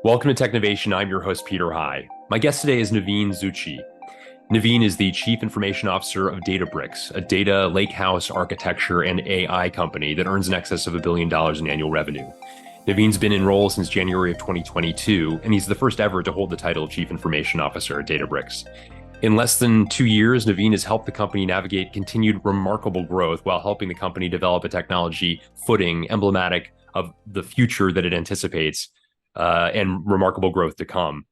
Welcome to Technovation. I'm your host, Peter High. My guest today is Naveen Zutshi. Naveen is the Chief Information Officer of Databricks, a data lakehouse architecture and AI company that earns in excess of $1 billion in annual revenue. Naveen's been in role since January of 2022, and he's the first ever to hold the title of Chief Information Officer at Databricks. In less than 2 years, Naveen has helped the company navigate continued remarkable growth while helping the company develop a technology footing emblematic of the future that it anticipates and remarkable growth to come.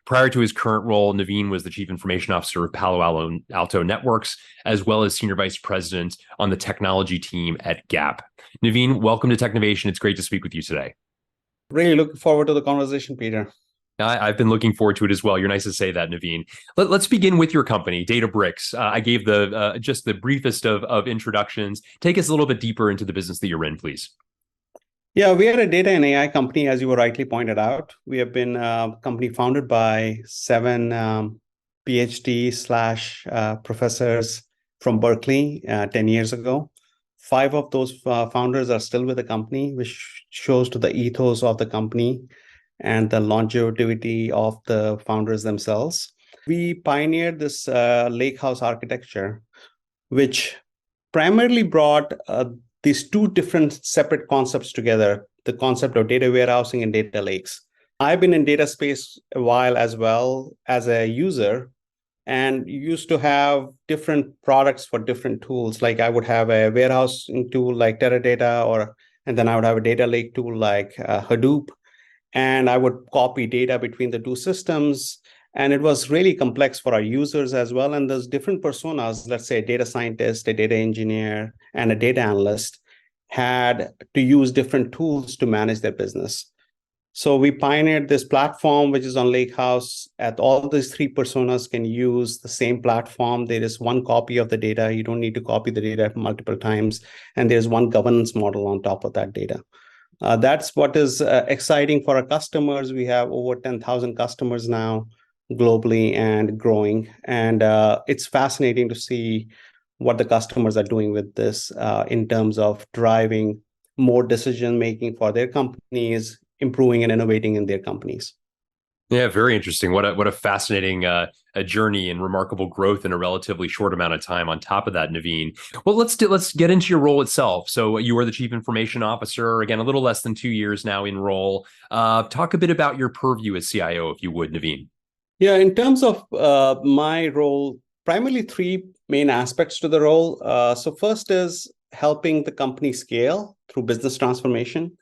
Prior to his current role, Naveen was the Chief Information Officer of Palo Alto Networks, as well as Senior Vice President on the technology team at Gap. Naveen, welcome to Technovation. It's great to speak with you today. Really looking forward to the conversation, Peter. I've been looking forward to it as well. You're nice to say that, Naveen. Let's begin with your company, Databricks. I gave just the briefest of introductions. Take us a little bit deeper into the business that you're in, please. Yeah, we are a data and AI company, as you were rightly pointed out. We have been a company founded by seven PhD slash professors from Berkeley 10 years ago. 5 of those founders are still with the company, which shows to the ethos of the company and the longevity of the founders themselves. We pioneered this lakehouse architecture, which primarily brought these 2 different separate concepts together, the concept of data warehousing and data lakes. I've been in data space a while as well as a user, and used to have different products for different tools. Like I would have a warehousing tool like Teradata, and then I would have a data lake tool like Hadoop, and I would copy data between the 2 systems. And it was really complex for our users as well. And there's different personas, let's say a data scientist, a data engineer, and a data analyst had to use different tools to manage their business. So we pioneered this platform, which is on Lakehouse. At all these 3 personas can use the same platform. There is one copy of the data. You don't need to copy the data multiple times. And there's one governance model on top of that data. That's what is exciting for our customers. We have over 10,000 customers now globally and growing. And it's fascinating to see what the customers are doing with this in terms of driving more decision-making for their companies, improving and innovating in their companies. Yeah, very interesting. What a fascinating a journey and remarkable growth in a relatively short amount of time. On top of that, Naveen, well, let's get into your role itself. So you are the Chief Information Officer, again, a little less than 2 years now in role. Talk a bit about your purview as CIO, if you would, Naveen. Yeah, in terms of my role, primarily 3 main aspects to the role. So first is helping the company scale through business transformation.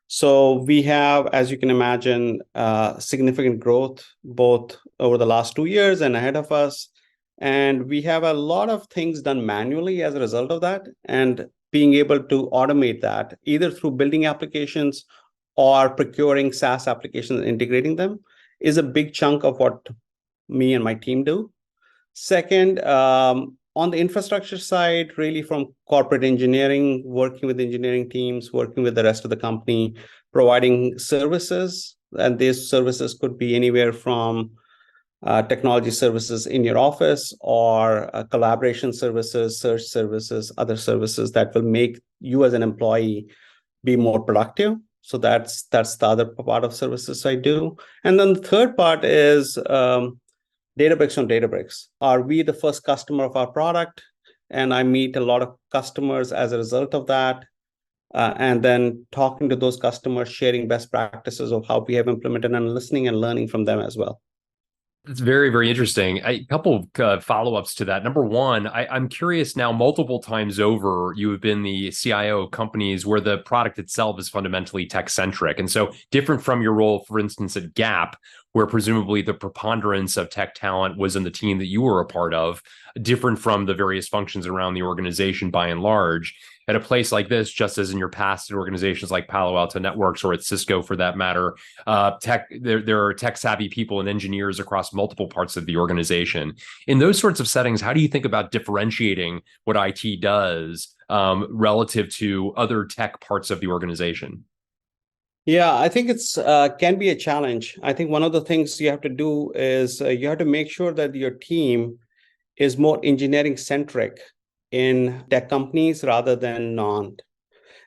So we have, as you can imagine, significant growth both over the last 2 years and ahead of us. And we have a lot of things done manually as a result of that. And being able to automate that, either through building applications or procuring SaaS applications and integrating them, is a big chunk of what me and my team do. Second, on the infrastructure side, really from corporate engineering, working with engineering teams, working with the rest of the company, providing services. And these services could be anywhere from technology services in your office or collaboration services, search services, other services that will make you as an employee be more productive. So that's the other part of services I do. And then the third part is Databricks-on-Databricks. Are we the first customer of our product? And I meet a lot of customers as a result of that. And then talking to those customers, sharing best practices of how we have implemented and listening and learning from them as well. It's very, very interesting. A couple of follow-ups to that. Number one, I'm curious now, multiple times over, you have been the CIO of companies where the product itself is fundamentally tech-centric. And so different from your role, for instance, at Gap, where presumably the preponderance of tech talent was in the team that you were a part of, different from the various functions around the organization by and large. At a place like this, just as in your past at organizations like Palo Alto Networks or at Cisco for that matter, there are tech savvy people and engineers across multiple parts of the organization. In those sorts of settings, how do you think about differentiating what IT does relative to other tech parts of the organization? Yeah, I think it's can be a challenge. I think one of the things you have to do is you have to make sure that your team is more engineering centric in tech companies rather than non.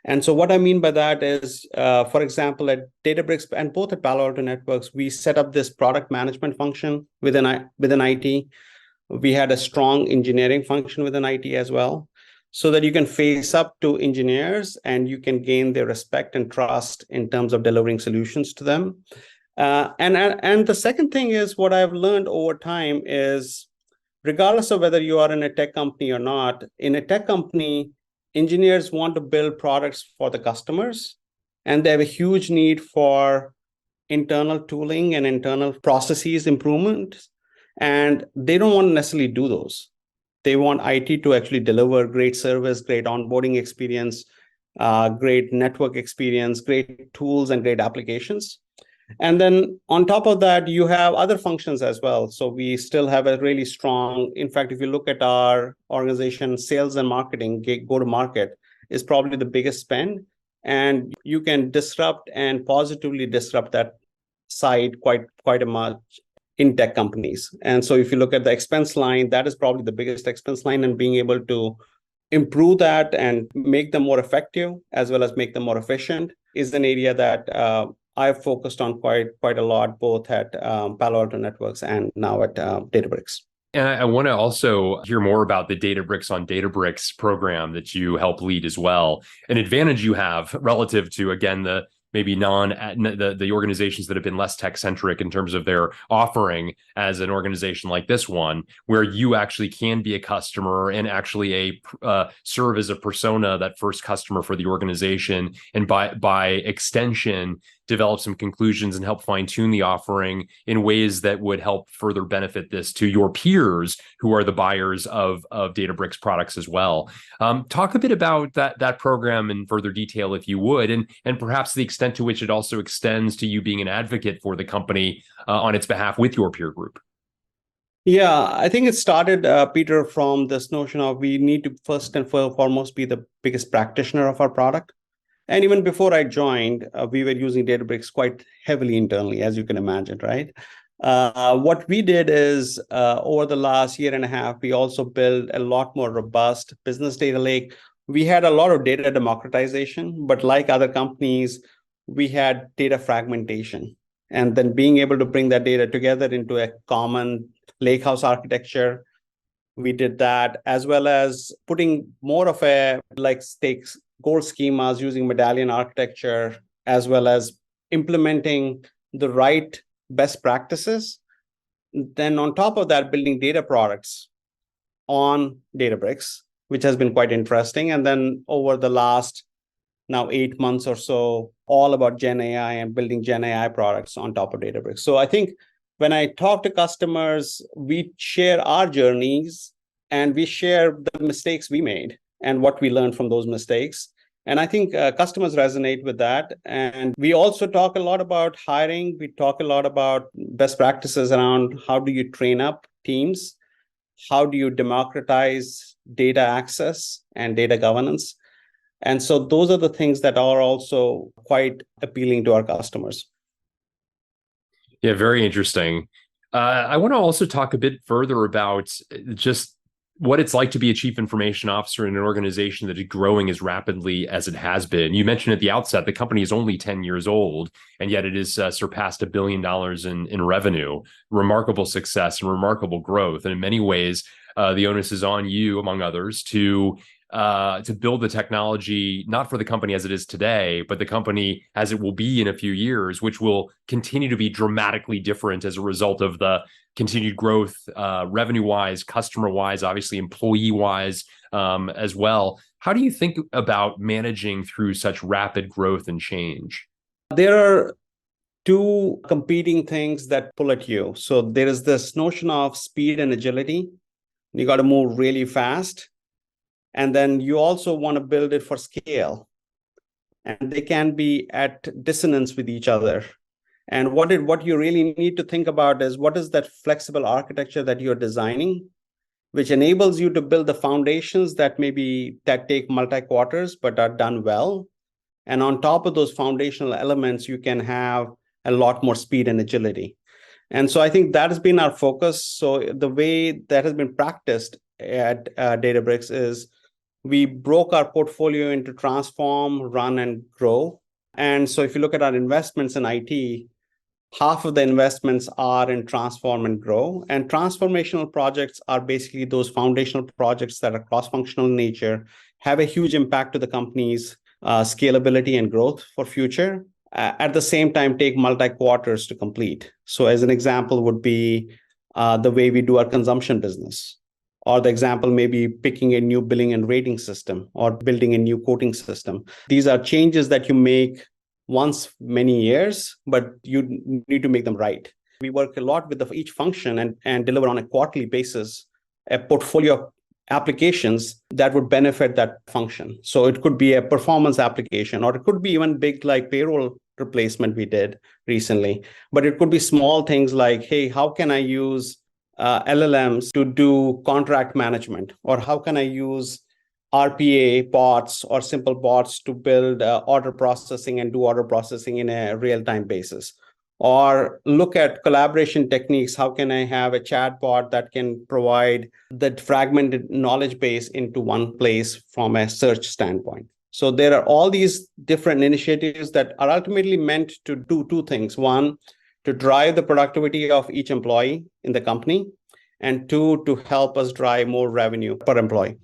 And so what I mean by that is, for example, at Databricks and both at Palo Alto Networks, we set up this product management function within IT. We had a strong engineering function within IT as well, so that you can face up to engineers and you can gain their respect and trust in terms of delivering solutions to them. And the second thing is, what I've learned over time is, regardless of whether you are in a tech company or not, in a tech company, engineers want to build products for the customers, and they have a huge need for internal tooling and internal processes improvement. And they don't want to necessarily do those. They want IT to actually deliver great service, great onboarding experience, great network experience, great tools, and great applications. And then on top of that, you have other functions as well. So we still have a really strong, in fact, if you look at our organization, sales and marketing, go to market is probably the biggest spend. And you can disrupt and positively disrupt that side quite a much in tech companies. And so if you look at the expense line, that is probably the biggest expense line, and being able to improve that and make them more effective as well as make them more efficient is an area that I've focused on quite a lot, both at Palo Alto Networks and now at Databricks. And I want to also hear more about the Databricks-on-Databricks program that you help lead as well. An advantage you have relative to, again, the maybe the organizations that have been less tech-centric in terms of their offering as an organization like this one, where you actually can be a customer and actually serve as a persona, that first customer for the organization, and by extension, develop some conclusions and help fine-tune the offering in ways that would help further benefit this to your peers who are the buyers of Databricks products as well. Talk a bit about that program in further detail, if you would, and perhaps the extent to which it also extends to you being an advocate for the company on its behalf with your peer group. Yeah, I think it started, Peter, from this notion of we need to first and foremost be the biggest practitioner of our product. And even before I joined, we were using Databricks quite heavily internally, as you can imagine, right? What we did is, over the last year and a half, we also built a lot more robust business data lake. We had a lot of data democratization, but like other companies, we had data fragmentation. And then being able to bring that data together into a common lakehouse architecture, we did that, as well as putting more of a stakes goal schemas using medallion architecture, as well as implementing the right best practices. Then on top of that, building data products on Databricks, which has been quite interesting. And then over the last now 8 months or so, all about Gen AI and building Gen AI products on top of Databricks. So I think when I talk to customers, we share our journeys and we share the mistakes we made and what we learned from those mistakes. And I think customers resonate with that. And we also talk a lot about hiring. We talk a lot about best practices around how do you train up teams? How do you democratize data access and data governance? And so those are the things that are also quite appealing to our customers. Yeah, very interesting. I want to also talk a bit further about just what it's like to be a chief information officer in an organization that is growing as rapidly as it has been. You mentioned at the outset, the company is only 10 years old, and yet it has surpassed $1 billion in revenue. Remarkable success and remarkable growth. And in many ways, the onus is on you, among others, to build the technology, not for the company as it is today, but the company as it will be in a few years, which will continue to be dramatically different as a result of the continued growth, revenue-wise, customer-wise, obviously employee-wise as well. How do you think about managing through such rapid growth and change? There are two competing things that pull at you. So there is this notion of speed and agility. You got to move really fast. And then you also want to build it for scale. And they can be at dissonance with each other. And what you really need to think about is, what is that flexible architecture that you're designing, which enables you to build the foundations that take multi-quarters but are done well. And on top of those foundational elements, you can have a lot more speed and agility. And so I think that has been our focus. So the way that has been practiced at Databricks is we broke our portfolio into transform, run, and grow. And so if you look at our investments in IT, half of the investments are in transform and grow. And transformational projects are basically those foundational projects that are cross-functional in nature, have a huge impact to the company's scalability and growth for future. At the same time, take multi-quarters to complete. So as an example would be the way we do our consumption business. Or the example may be picking a new billing and rating system or building a new quoting system. These are changes that you make once many years, but you need to make them right. We work a lot with each function and deliver on a quarterly basis a portfolio of applications that would benefit that function. So it could be a performance application, or it could be even big like payroll replacement we did recently. But it could be small things like, hey, how can I use LLMs to do contract management? Or how can I use RPA bots or simple bots to build order processing and do order processing in a real-time basis? Or look at collaboration techniques. How can I have a chat bot that can provide that fragmented knowledge base into one place from a search standpoint? So there are all these different initiatives that are ultimately meant to do two things. One, to drive the productivity of each employee in the company, and two, to help us drive more revenue per employee.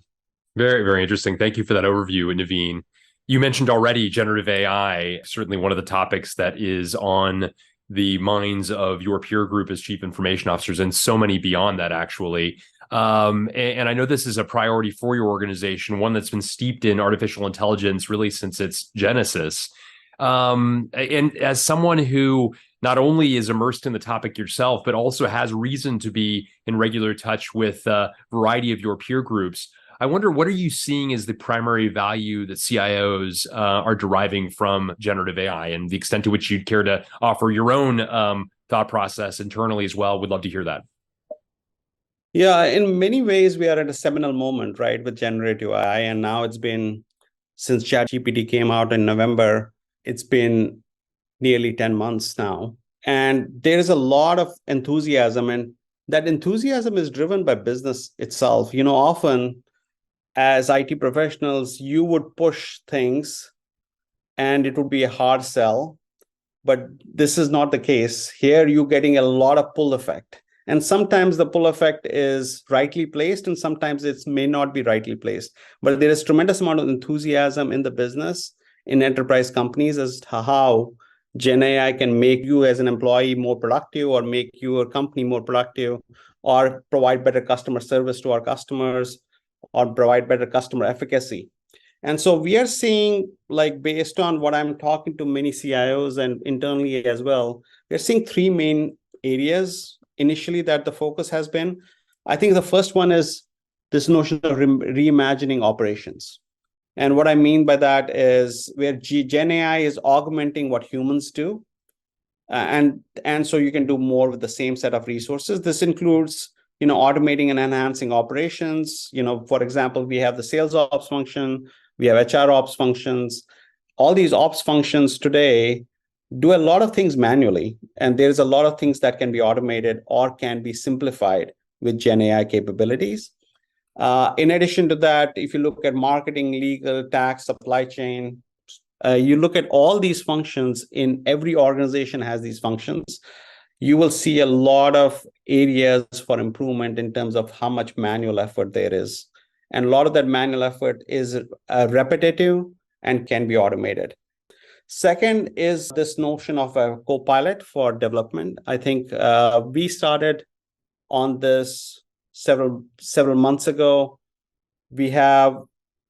Very, very interesting. Thank you for that overview, Naveen. You mentioned already generative AI, certainly one of the topics that is on the minds of your peer group as chief information officers, and so many beyond that, actually. And I know this is a priority for your organization, one that's been steeped in artificial intelligence really since its genesis. And as someone who not only is immersed in the topic yourself, but also has reason to be in regular touch with a variety of your peer groups, I wonder, what are you seeing as the primary value that CIOs are deriving from generative AI, and the extent to which you'd care to offer your own thought process internally as well? Would love to hear that. Yeah, in many ways, we are at a seminal moment, right, with generative AI. And now it's been, since ChatGPT came out in November, it's been nearly 10 months now. And there is a lot of enthusiasm, and that enthusiasm is driven by business itself. Often as IT professionals, you would push things and it would be a hard sell. But this is not the case. Here, you're getting a lot of pull effect. And sometimes the pull effect is rightly placed, and sometimes it may not be rightly placed. But there is tremendous amount of enthusiasm in the business, in enterprise companies, as to how Gen AI can make you as an employee more productive, or make your company more productive, or provide better customer service to our customers, or provide better customer efficacy. And so we are seeing, like, based on what I'm talking to many CIOs and internally as well, we're seeing three main areas initially that the focus has been. I think the first one is this notion of reimagining operations. And what I mean by that is where Gen AI is augmenting what humans do. And so you can do more with the same set of resources. This includes automating and enhancing operations. For example, we have the sales ops function, we have HR ops functions. All these ops functions today do a lot of things manually, and there's a lot of things that can be automated or can be simplified with Gen AI capabilities. In addition to that, if you look at marketing, legal, tax, supply chain, you look at all these functions. In every organization has these functions. You will see a lot of areas for improvement in terms of how much manual effort there is. And a lot of that manual effort is repetitive and can be automated. Second is this notion of a co-pilot for development. I think we started on this several months ago. We have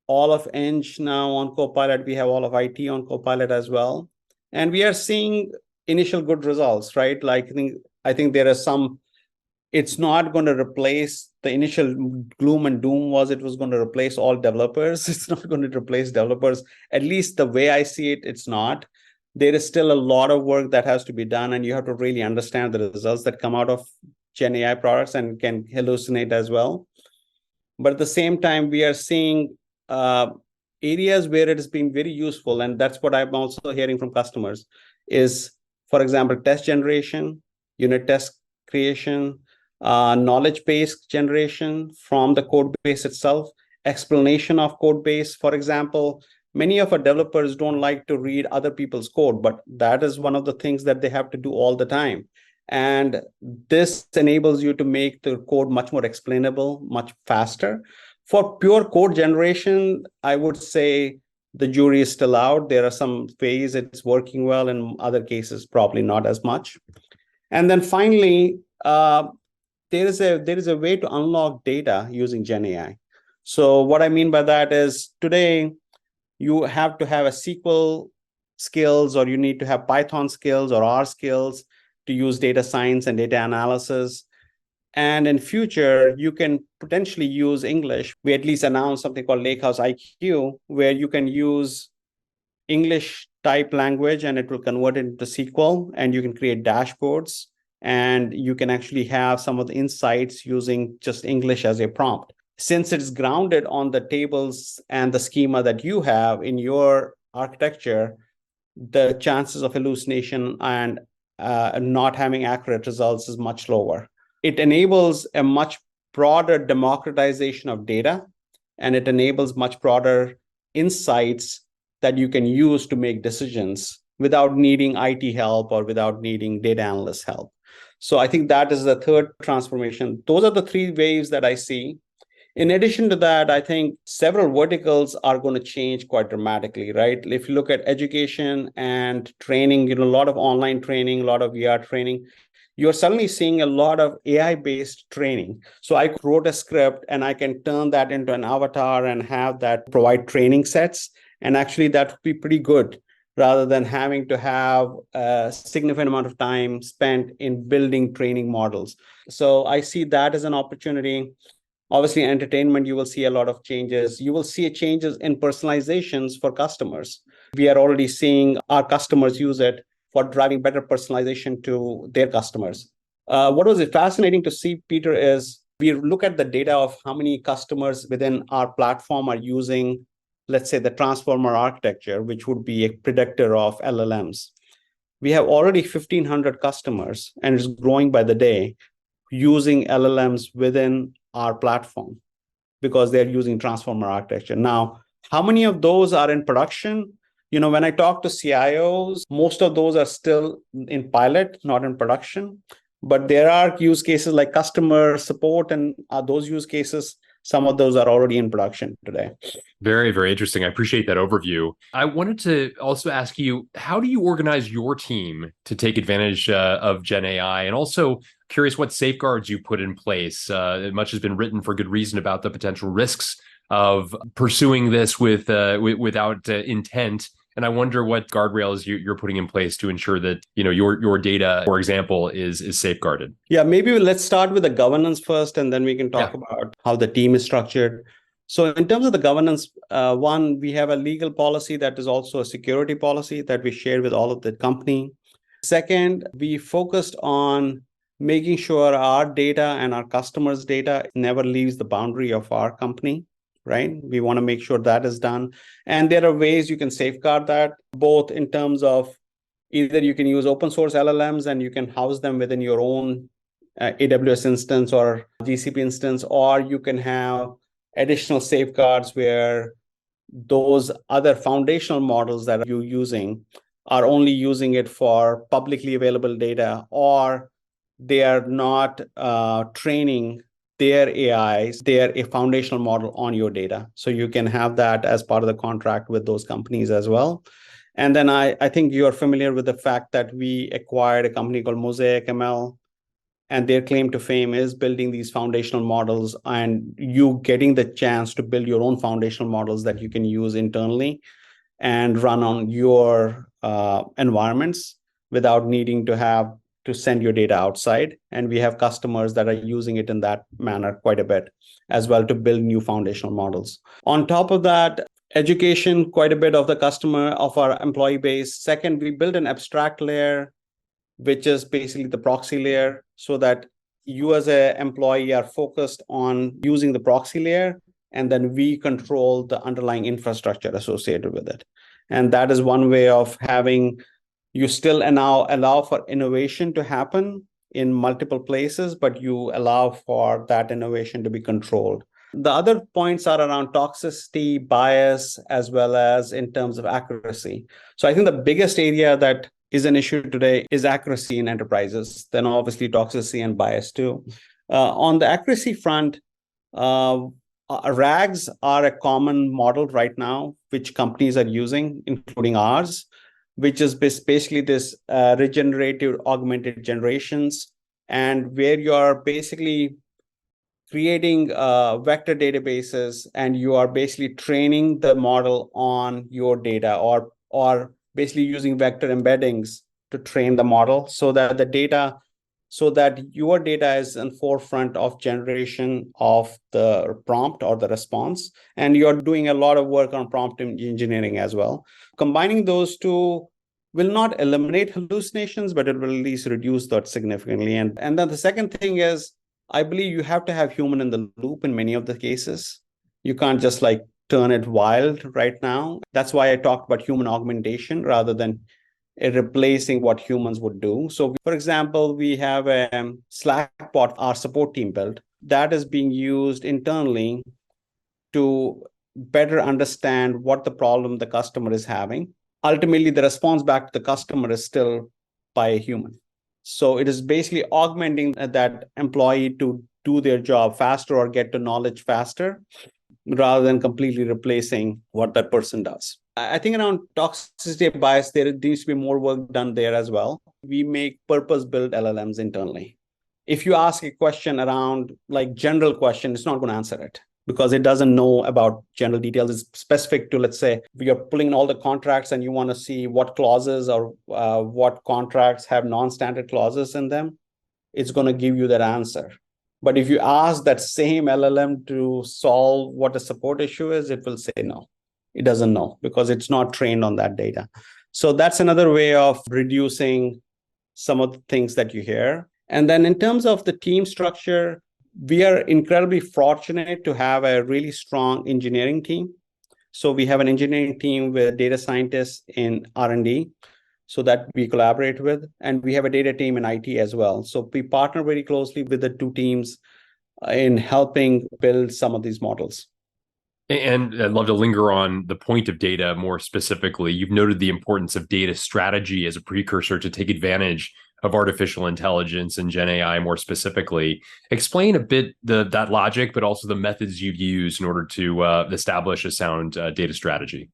all of Eng now on Copilot. We have all of IT on Copilot as well. And we are seeing initial good results, right? Like, I think there are some, it's not going to replace the initial gloom and doom was it was going to replace all developers. It's not going to replace developers. At least the way I see it, it's not. There is still a lot of work that has to be done, and you have to really understand the results that come out of Gen AI products and can hallucinate as well. But at the same time, we are seeing areas where it has been very useful, and that's what I'm also hearing from customers, is, for example, test generation, unit test creation, knowledge base generation from the code base itself, explanation of code base. For example, many of our developers don't like to read other people's code, but that is one of the things that they have to do all the time. And this enables you to make the code much more explainable, much faster. For pure code generation, I would say the jury is still out. There are some ways it's working well, in other cases, probably not as much. And then finally, there is a way to unlock data using Gen AI. So what I mean by that is today you have to have a SQL skills, or you need to have Python skills or R skills to use data science and data analysis. And in future, you can potentially use English. We at least announced something called Lakehouse IQ, where you can use English type language and it will convert it into SQL, and you can create dashboards, and you can actually have some of the insights using just English as a prompt. Since it's grounded on the tables and the schema that you have in your architecture, the chances of hallucination and not having accurate results is much lower. It enables a much broader democratization of data, and it enables much broader insights that you can use to make decisions without needing IT help or without needing data analyst help. So I think that is the third transformation. Those are the three waves that I see. In addition to that, I think several verticals are going to change quite dramatically, right? If you look at education and training, a lot of online training, a lot of VR training, you're suddenly seeing a lot of AI-based training. So I wrote a script and I can turn that into an avatar and have that provide training sets. And actually that would be pretty good, rather than having to have a significant amount of time spent in building training models. So I see that as an opportunity. Obviously, entertainment, you will see a lot of changes. You will see changes in personalizations for customers. We are already seeing our customers use it for driving better personalization to their customers. What was fascinating to see, Peter, is we look at the data of how many customers within our platform are using, let's say, the transformer architecture, which would be a predictor of LLMs. We have already 1,500 customers, and it's growing by the day, using LLMs within our platform because they're using transformer architecture. Now, how many of those are in production? When I talk to CIOs, most of those are still in pilot, not in production. But there are use cases like customer support, and those use cases, some of those are already in production today. Very, very interesting. I appreciate that overview. I wanted to also ask you, how do you organize your team to take advantage of Gen AI? And also curious what safeguards you put in place. Much has been written for good reason about the potential risks of pursuing this without intent. And I wonder what guardrails you're putting in place to ensure that your data, for example, is safeguarded. Yeah, maybe let's start with the governance first, and then we can talk about how the team is structured. So in terms of the governance, one, we have a legal policy that is also a security policy that we share with all of the company. Second, we focused on making sure our data and our customers' data never leaves the boundary of our company, right? We want to make sure that is done. And there are ways you can safeguard that, both in terms of either you can use open source LLMs and you can house them within your own AWS instance or GCP instance, or you can have additional safeguards where those other foundational models that you're using are only using it for publicly available data, or they are not training their AIs, they're a foundational model on your data. So you can have that as part of the contract with those companies as well. And then I think you're familiar with the fact that we acquired a company called Mosaic ML, and their claim to fame is building these foundational models and you getting the chance to build your own foundational models that you can use internally and run on your environments without needing to send your data outside. And we have customers that are using it in that manner quite a bit as well to build new foundational models. On top of that, education, quite a bit of our employee base. Second, we build an abstract layer, which is basically the proxy layer, so that you as an employee are focused on using the proxy layer, and then we control the underlying infrastructure associated with it. And that is one way of having you still now allow for innovation to happen in multiple places, but you allow for that innovation to be controlled. The other points are around toxicity, bias, as well as in terms of accuracy. So I think the biggest area that is an issue today is accuracy in enterprises, then obviously toxicity and bias too. On the accuracy front, RAGs are a common model right now, which companies are using, including ours, which is basically this regenerative augmented generations, and where you are basically creating vector databases and you are basically training the model on your data, or basically using vector embeddings to train the model so that your data is in forefront of generation of the prompt or the response. And you're doing a lot of work on prompt engineering as well. Combining those two will not eliminate hallucinations, but it will at least reduce that significantly. And then the second thing is, I believe you have to have human in the loop in many of the cases. You can't just like turn it wild right now. That's why I talked about human augmentation rather than replacing what humans would do. So, for example, we have a Slack bot our support team built that is being used internally to better understand what the problem the customer is having. Ultimately, the response back to the customer is still by a human. So it is basically augmenting that employee to do their job faster or get to knowledge faster, rather than completely replacing what that person does. I think around toxicity bias, there needs to be more work done there as well. We make purpose-built LLMs internally. If you ask a question around like general question, it's not going to answer it because it doesn't know about general details. It's specific to, let's say, you're pulling in all the contracts and you want to see what clauses or what contracts have non-standard clauses in them. It's going to give you that answer. But if you ask that same LLM to solve what a support issue is, it will say no. It doesn't know because it's not trained on that data. So that's another way of reducing some of the things that you hear. And then in terms of the team structure, we are incredibly fortunate to have a really strong engineering team. So we have an engineering team with data scientists in R&D, so that we collaborate with, and we have a data team in IT as well. So we partner very closely with the two teams in helping build some of these models. And I'd love to linger on the point of data more specifically. You've noted the importance of data strategy as a precursor to take advantage of artificial intelligence and Gen AI more specifically. Explain a bit that logic, but also the methods you've used in order to establish a sound data strategy.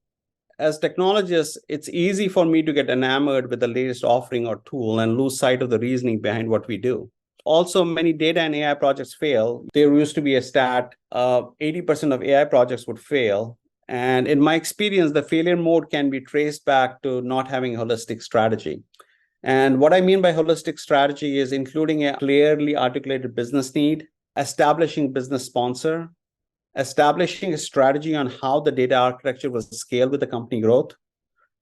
As technologists, it's easy for me to get enamored with the latest offering or tool and lose sight of the reasoning behind what we do. Also, many data and AI projects fail. There used to be a stat of 80% of AI projects would fail. And in my experience, the failure mode can be traced back to not having a holistic strategy. And what I mean by holistic strategy is including a clearly articulated business need, establishing business sponsor, establishing a strategy on how the data architecture will scale with the company growth,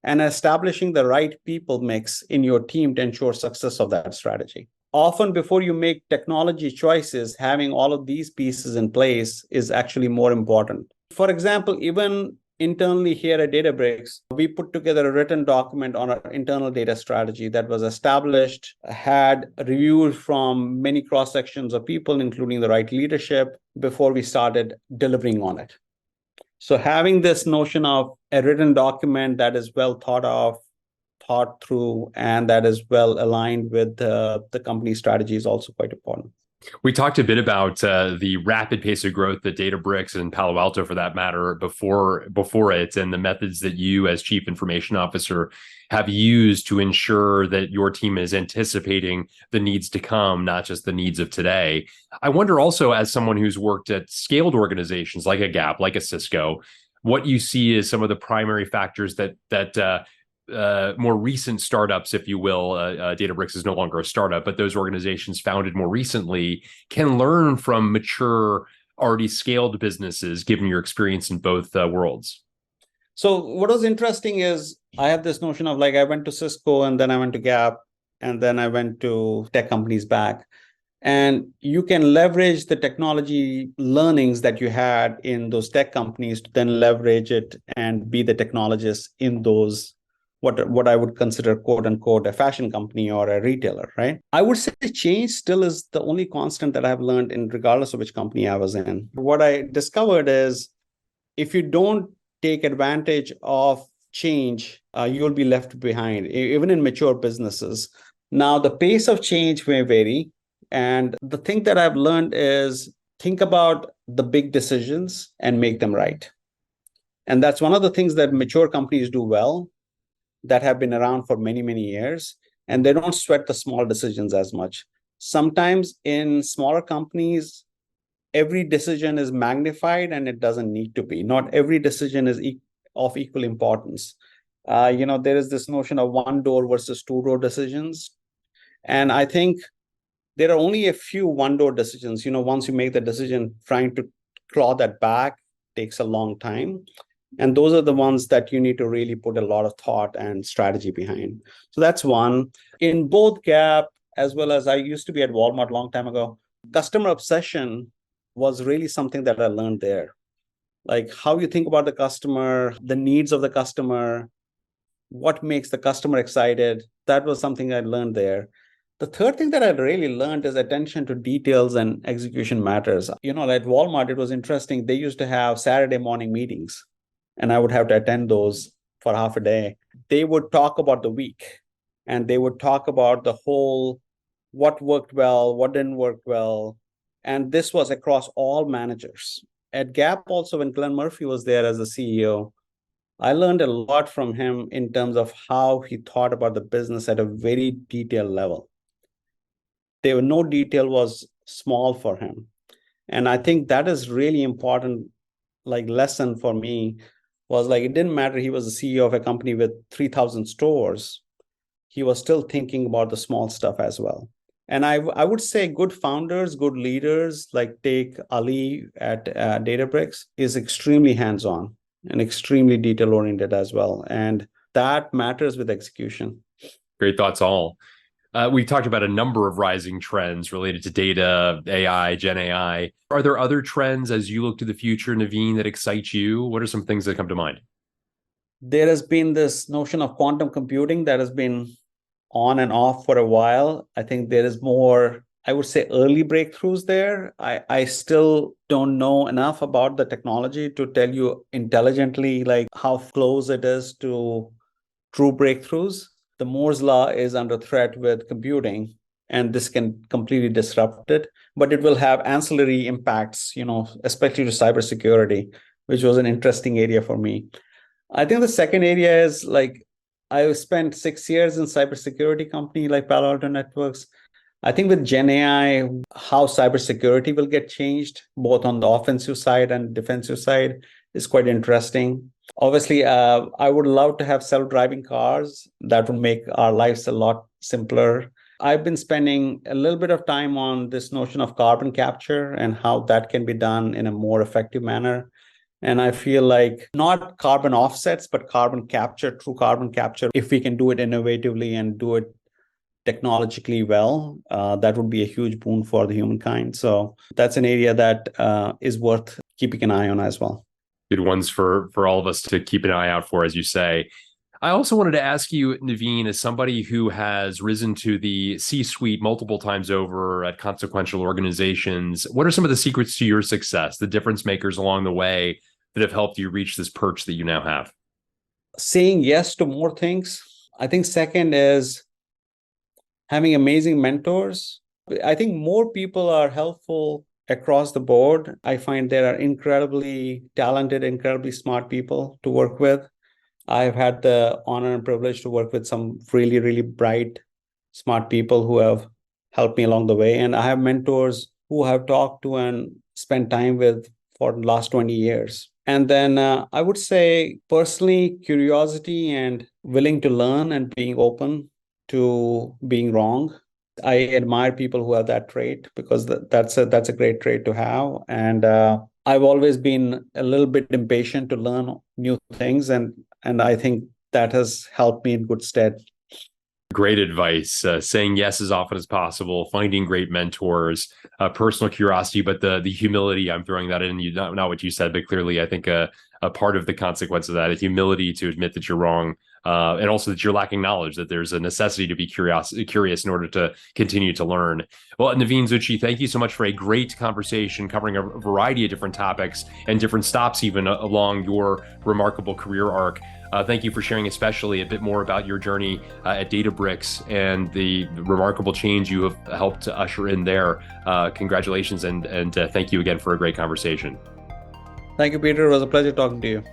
and establishing the right people mix in your team to ensure success of that strategy. Often before you make technology choices, having all of these pieces in place is actually more important. For example, even internally here at Databricks, we put together a written document on our internal data strategy that was established, had reviews from many cross sections of people, including the right leadership, before we started delivering on it. So having this notion of a written document that is well thought of, thought through, and that is well aligned with the company strategy is also quite important. We talked a bit about the rapid pace of growth that Databricks and Palo Alto, for that matter, before it, and the methods that you, as Chief Information Officer, have used to ensure that your team is anticipating the needs to come, not just the needs of today. I wonder also, as someone who's worked at scaled organizations like a Gap, like a Cisco, what you see as some of the primary factors that more recent startups, if you will, Databricks is no longer a startup, but those organizations founded more recently can learn from mature, already scaled businesses, given your experience in both worlds. So what was interesting is I have this notion of like, I went to Cisco and then I went to Gap and then I went to tech companies back. And you can leverage the technology learnings that you had in those tech companies to then leverage it and be the technologist in those what I would consider quote unquote a fashion company or a retailer, right? I would say change still is the only constant that I've learned in regardless of which company I was in. What I discovered is if you don't take advantage of change, you'll be left behind, even in mature businesses. Now, the pace of change may vary. And the thing that I've learned is think about the big decisions and make them right. And that's one of the things that mature companies do well that have been around for many, many years. And they don't sweat the small decisions as much. Sometimes in smaller companies, every decision is magnified and it doesn't need to be. Not every decision is of equal importance. There is this notion of one door versus two door decisions. And I think there are only a few one door decisions. Once you make the decision, trying to claw that back takes a long time. And those are the ones that you need to really put a lot of thought and strategy behind. So that's one. In both Gap, as well as I used to be at Walmart a long time ago, customer obsession was really something that I learned there. Like how you think about the customer, the needs of the customer, what makes the customer excited. That was something I learned there. The third thing that I really learned is attention to details and execution matters. At Walmart, it was interesting. They used to have Saturday morning meetings, and I would have to attend those for half a day. They would talk about the week, and they would talk about the whole, what worked well, what didn't work well. And this was across all managers. At Gap, also, when Glenn Murphy was there as the CEO, I learned a lot from him in terms of how he thought about the business at a very detailed level. No detail was small for him. And I think that is really important, lesson for me was it didn't matter. He was the CEO of a company with 3,000 stores. He was still thinking about the small stuff as well. And I would say good founders, good leaders, like take Ali at Databricks, is extremely hands-on and extremely detail-oriented as well. And that matters with execution. Great thoughts all. We talked about a number of rising trends related to data, AI, Gen AI. Are there other trends as you look to the future, Naveen, that excite you? What are some things that come to mind? There has been this notion of quantum computing that has been on and off for a while. I think there is more, I would say, early breakthroughs there. I still don't know enough about the technology to tell you intelligently how close it is to true breakthroughs. The Moore's law is under threat with computing, and this can completely disrupt it, but it will have ancillary impacts, especially to cybersecurity, which was an interesting area for me. I think the second area is I spent 6 years in cybersecurity company like Palo Alto Networks. I think with Gen AI, how cybersecurity will get changed, both on the offensive side and defensive side, is quite interesting. Obviously, I would love to have self-driving cars. That would make our lives a lot simpler. I've been spending a little bit of time on this notion of carbon capture and how that can be done in a more effective manner. And I feel like not carbon offsets, but carbon capture, true carbon capture, if we can do it innovatively and do it technologically well, that would be a huge boon for the humankind. So that's an area that is worth keeping an eye on as well. Good ones for all of us to keep an eye out for, as you say. I also wanted to ask you, Naveen, as somebody who has risen to the C-suite multiple times over at consequential organizations, what are some of the secrets to your success, the difference makers along the way that have helped you reach this perch that you now have? Saying yes to more things. I think second is having amazing mentors. I think more people are helpful across the board. I find there are incredibly talented, incredibly smart people to work with. I've had the honor and privilege to work with some really, really bright, smart people who have helped me along the way. And I have mentors who I've talked to and spent time with for the last 20 years. And then I would say personally, curiosity and willing to learn and being open to being wrong. I admire people who have that trait because that's a great trait to have. And I've always been a little bit impatient to learn new things, and I think that has helped me in good stead. Great advice. Saying yes as often as possible, finding great mentors, personal curiosity, but the humility. I'm throwing that in. Not what you said, but clearly, I think a a part of the consequence of that, a humility to admit that you're wrong, and also that you're lacking knowledge, that there's a necessity to be curious in order to continue to learn. Well, Naveen Zutshi, thank you so much for a great conversation covering a variety of different topics and different stops even along your remarkable career arc. Thank you for sharing especially a bit more about your journey at Databricks and the remarkable change you have helped to usher in there. Congratulations, and thank you again for a great conversation. Thank you, Peter. It was a pleasure talking to you.